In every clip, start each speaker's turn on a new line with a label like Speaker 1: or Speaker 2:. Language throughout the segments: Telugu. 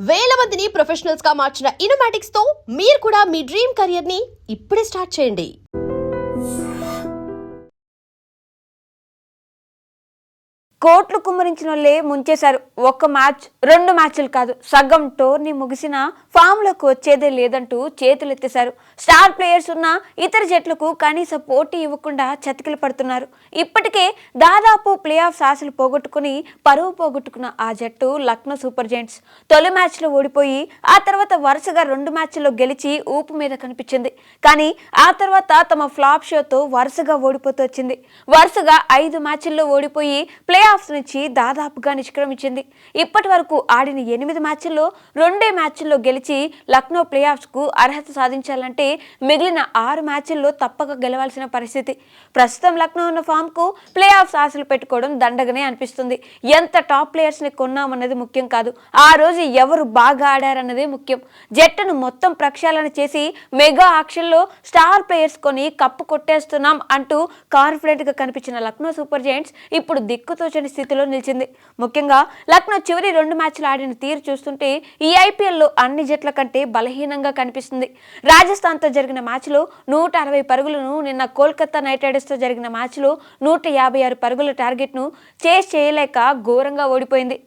Speaker 1: వేల మందిని ప్రొఫెషనల్స్ గా మార్చిన ఇనోమాటిక్స్ తో మీరు కూడా మీ డ్రీమ్ కెరియర్ ని ఇప్పుడే స్టార్ట్ చేయండి.
Speaker 2: కోట్లు కుమ్మరించినోళ్ళే ముంచేశారు. ఒక్క మ్యాచ్, 2 మ్యాచ్లు కాదు, సగం టోర్నీ ముగిసిన ఫామ్లోకి వచ్చేదే లేదంటూ చేతులెత్తేశారు. స్టార్ ప్లేయర్స్ ఉన్న ఇతర జట్లకు కనీస పోటీ ఇవ్వకుండా చతికిల పడుతున్నారు. ఇప్పటికే దాదాపు ప్లే ఆఫ్ ఆశలు పోగొట్టుకుని పరువు పోగొట్టుకున్న ఆ జట్టు లక్నో సూపర్ జెయింట్స్ తొలి మ్యాచ్లో ఓడిపోయి ఆ తర్వాత వరుసగా 2 మ్యాచ్ల్లో గెలిచి ఊపు మీద కనిపించింది. కానీ ఆ తర్వాత తమ ఫ్లాప్ షోతో వరుసగా ఓడిపోతూ వచ్చింది. వరుసగా 5 మ్యాచ్ల్లో ఓడిపోయి ప్లే ఆఫ్స్ నుంచి దాదాపుగా నిష్క్రమించింది. ఇప్పటి వరకు ఆడిన 8 మ్యాచ్ల్లో 2 మ్యాచ్ల్లో గెలిచి లక్నో ప్లే ఆఫ్స్ కు అర్హత సాధించాలంటే మిగిలిన 6 మ్యాచ్ల్లో తప్పక గెలవాల్సిన పరిస్థితి. ప్రస్తుతం లక్నో ఉన్న ఫామ్ కు ప్లే ఆఫ్స్ ఆశలు పెట్టుకోవడం దండగనే అనిపిస్తుంది. ఎంత టాప్ ప్లేయర్స్ ని కొన్నామన్నది ముఖ్యం కాదు, ఆ రోజు ఎవరు బాగా ఆడారన్నదే ముఖ్యం. జట్టును మొత్తం ప్రక్షాళన చేసి మెగా ఆక్షన్లో స్టార్ ప్లేయర్స్ కొని కప్పు కొట్టేస్తున్నాం అంటూ కాన్ఫిడెంట్ గా కనిపించిన లక్నో సూపర్ జెయింట్స్ ఇప్పుడు దిక్కుతోచని స్థితిలో నిలిచింది. ముఖ్యంగా లక్నో చివరి 2 మ్యాచ్లు ఆడిన తీరు చూస్తుంటే ఈ ఐపీఎల్లో అన్ని జట్ల కంటే బలహీనంగా కనిపిస్తుంది. రాజస్థాన్తో జరిగిన మ్యాచ్లో 160 పరుగులను, నిన్న కోల్కతా నైట్ రైడర్స్తో జరిగిన మ్యాచ్లో 156 పరుగుల టార్గెట్ను చేస్ చేయలేక ఘోరంగా ఓడిపోయింది.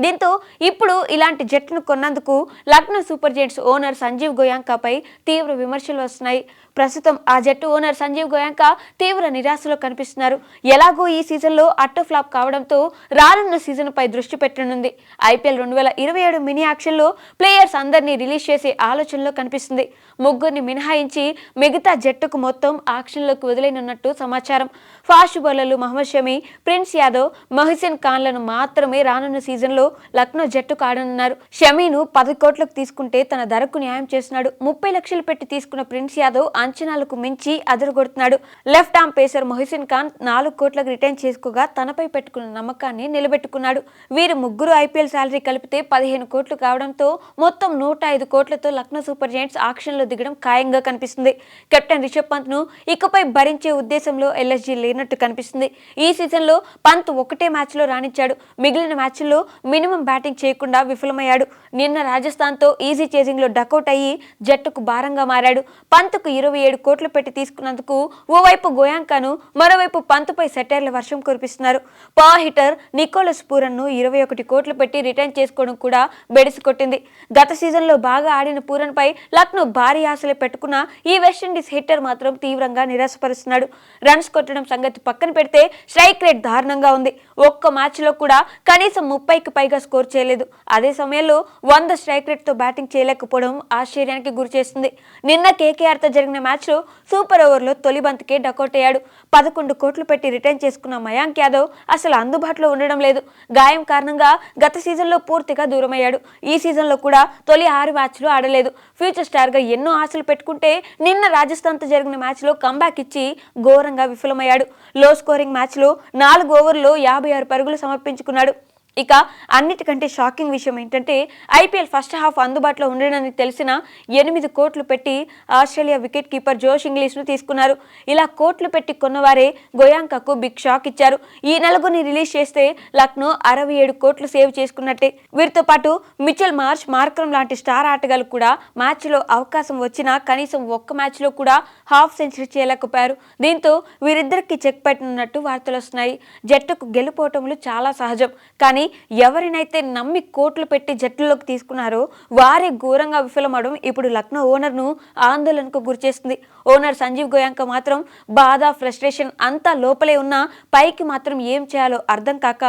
Speaker 2: దీంతో ఇప్పుడు ఇలాంటి జట్టును కొన్నందుకు Lucknow super giants owner Sanjiv గోయాంకాపై తీవ్ర విమర్శలు వస్తున్నాయి. ప్రస్తుతం ఆ జట్టు ఓనర్ సంజీవ్ గోయాంకా తీవ్ర నిరాశలో కనిపిస్తున్నారు. ఎలాగో ఈ సీజన్లో అట్ట ఫ్లాప్ కావడంతో రానున్న సీజన్పై దృష్టి పెట్టనుంది. ఐపీఎల్ 2027 మినీ యాక్షన్లో ప్లేయర్స్ అందరినీ రిలీజ్ చేసే ఆలోచనలో కనిపిస్తుంది. ముగ్గురిని మినహాయించి మిగతా జట్టుకు మొత్తం యాక్షన్లోకి వదిలేనున్నట్టు సమాచారం. ఫాస్ట్ బౌలర్లు మహమ్మద్ షమి, ప్రిన్స్ యాదవ్, మొహసిన్ ఖాన్లను మాత్రమే రానున్న సీజన్లో లక్నో జట్టుకు ఆడనున్నారు. షమీను 10 కోట్లకు తీసుకుంటే తన ధరకు న్యాయం చేస్తున్నాడు. 30 లక్షలు పెట్టి తీసుకున్న ప్రిన్స్ యాదవ్ అంచనాలకు మించి అదరగొడుతున్నాడు. Left arm pacer Mohsin Khan 4 కోట్లకు రిటైన్ చేసుకోగా తనపై పెట్టుకున్న నమ్మకాన్ని నిలబెట్టుకున్నాడు. వీరు ముగ్గురు ఐపీఎల్ శాలరీ కలిపితే 15 కోట్లు కావడంతో మొత్తం 105 కోట్లతో లక్నో సూపర్ జెయింట్స్ ఆక్షన్లో దిగడం ఖాయంగా కనిపిస్తుంది. కెప్టెన్ రిషబ్ పంత్ ను ఇకపై భరించే ఉద్దేశంలో ఎల్ఎస్జీ లేనట్టు కనిపిస్తుంది. ఈ సీజన్లో పంత్ ఒకటే మ్యాచ్లో రాణించాడు. మిగిలిన మ్యాచ్ల్లో మినిమం బ్యాటింగ్ చేయకుండా విఫలమయ్యాడు. నిన్న రాజస్థాన్తో ఈజీ చేజింగ్లో డకౌట్ అయ్యి జట్టుకు భారంగా మారాడు. పంత్కు 27 కోట్లు పెట్టి తీసుకున్నందుకు ఓవైపు గోయాంకాను, మరోవైపు పంత్పై సెటైర్ల వర్షం కురిపిస్తున్నారు. పవర్ హిట్టర్ నికోలస్ పూరన్ను 21 కోట్లు పెట్టి రిటైన్ చేసుకోవడం కూడా బెడిసి కొట్టింది. గత సీజన్లో బాగా ఆడిన పూరన్పై లక్నో భారీ ఆశలే పెట్టుకున్న ఈ వెస్టిండీస్ హిట్టర్ మాత్రం తీవ్రంగా నిరాశపరుస్తున్నాడు. రన్స్ కొట్టడం సంగతి పక్కన పెడితే స్ట్రైక్ రేట్ దారుణంగా ఉంది. ఒక్క మ్యాచ్లో కూడా కనీసం 30కి పైగా స్కోర్ చేయలేదు. అదే సమయంలో 100 స్ట్రైక్ రేట్తో బ్యాటింగ్ చేయలేకపోవడం ఆశ్చర్యానికి గురిచేస్తుంది. నిన్న కేకేఆర్తో జరిగిన మ్యాచ్లో సూపర్ ఓవర్లో తొలి బంతికే డకౌట్ అయ్యాడు. 11 కోట్లు పెట్టి రిటైన్ చేసుకున్న మయాంక్ యాదవ్ అసలు అందుబాటులో ఉండడం లేదు. గాయం కారణంగా గత సీజన్లో పూర్తిగా దూరమయ్యాడు. ఈ సీజన్లో కూడా తొలి 6 మ్యాచ్లు ఆడలేదు. ఫ్యూచర్ స్టార్గా ఎన్నో ఆశలు పెట్టుకుంటే నిన్న రాజస్థాన్తో జరిగిన మ్యాచ్లో కంబ్యాక్ ఇచ్చి ఘోరంగా విఫలమయ్యాడు. లో స్కోరింగ్ మ్యాచ్లో 4 ఓవర్లో 56 పరుగులు సమర్పించుకున్నాడు. ఇక అన్నిటికంటే షాకింగ్ విషయం ఏంటంటే ఐపీఎల్ ఫస్ట్ హాఫ్ అందుబాటులో ఉండడానికి తెలిసిన 8 కోట్లు పెట్టి ఆస్ట్రేలియా వికెట్ కీపర్ జోష్ ఇంగ్లీష్ను తీసుకున్నారు. ఇలా కోట్లు పెట్టి కొన్నవారే గోయాంకాకు బిగ్ షాక్ ఇచ్చారు. ఈ నలుగురిని రిలీజ్ చేస్తే లక్నో 67 కోట్లు సేవ్ చేసుకున్నట్టే. వీరితో పాటు మిచెల్ మార్ష్, మార్క్రమ్ లాంటి స్టార్ ఆటగాళ్లు కూడా మ్యాచ్లో అవకాశం వచ్చినా కనీసం ఒక్క మ్యాచ్లో కూడా హాఫ్ సెంచరీ చేయలేకపోయారు. దీంతో వీరిద్దరికి చెక్ పెట్టనున్నట్టు వార్తలు వస్తున్నాయి. జట్టుకు గెలుపోవటములు చాలా సహజం, కానీ ఎవరినైతే నమ్మి కోట్లు పెట్టి జట్టులోకి తీసుకున్నారో వారే ఘోరంగా విఫలమవడం ఇప్పుడు లక్నో ఓనర్ను ఆందోళనకు గురిచేస్తుంది. ఓనర్ సంజీవ్ గోయాంకా మాత్రం బాధ, ఫ్రస్ట్రేషన్ అంతా లోపలే ఉన్నా పైకి మాత్రం ఏం చేయాలో అర్థం కాక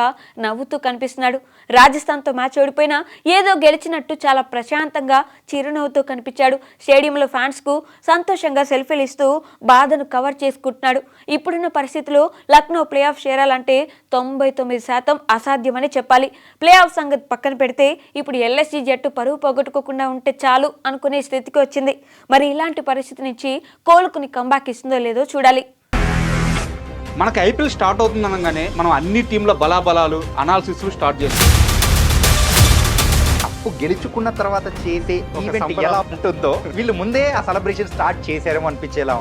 Speaker 2: నవ్వుతూ కనిపిస్తున్నాడు. రాజస్థాన్తో మ్యాచ్ ఓడిపోయినా ఏదో గెలిచినట్టు చాలా ప్రశాంతంగా చిరునవ్వుతూ కనిపించాడు. స్టేడియంలో ఫ్యాన్స్కు సంతోషంగా సెల్ఫీలు ఇస్తూ బాధను కవర్ చేసుకుంటున్నాడు. ఇప్పుడున్న పరిస్థితిలో లక్నో ప్లే ఆఫ్ చేరాలంటే 99% అసాధ్యమని చెప్పాలి. ప్లే ఆఫ్ సంగతి పక్కన పెడితే ఇప్పుడు ఎల్ఎస్జీ జట్టు పరువు పోగొట్టుకోకుండా ఉంటే చాలు అనుకునే స్థితికి వచ్చింది. మరి ఇలాంటి పరిస్థితి నుంచి కోలుకుని కంబ్యాక్ ఇస్తుందో లేదో చూడాలి.
Speaker 3: మనకి ఐపీఎల్ స్టార్ట్ అవుతుంది అనగానే మనం అన్ని టీంల బలాబలాలు అనాలిసిస్ స్టార్ట్ చేస్తాం.
Speaker 4: కప్పు గెలుచుకున్న తర్వాత చేసే ఈవెంట్ ఎలా ఉంటుందో వీళ్ళు ముందే ఆ సెలబ్రేషన్ స్టార్ట్ చేశారేమో అనిపించేలా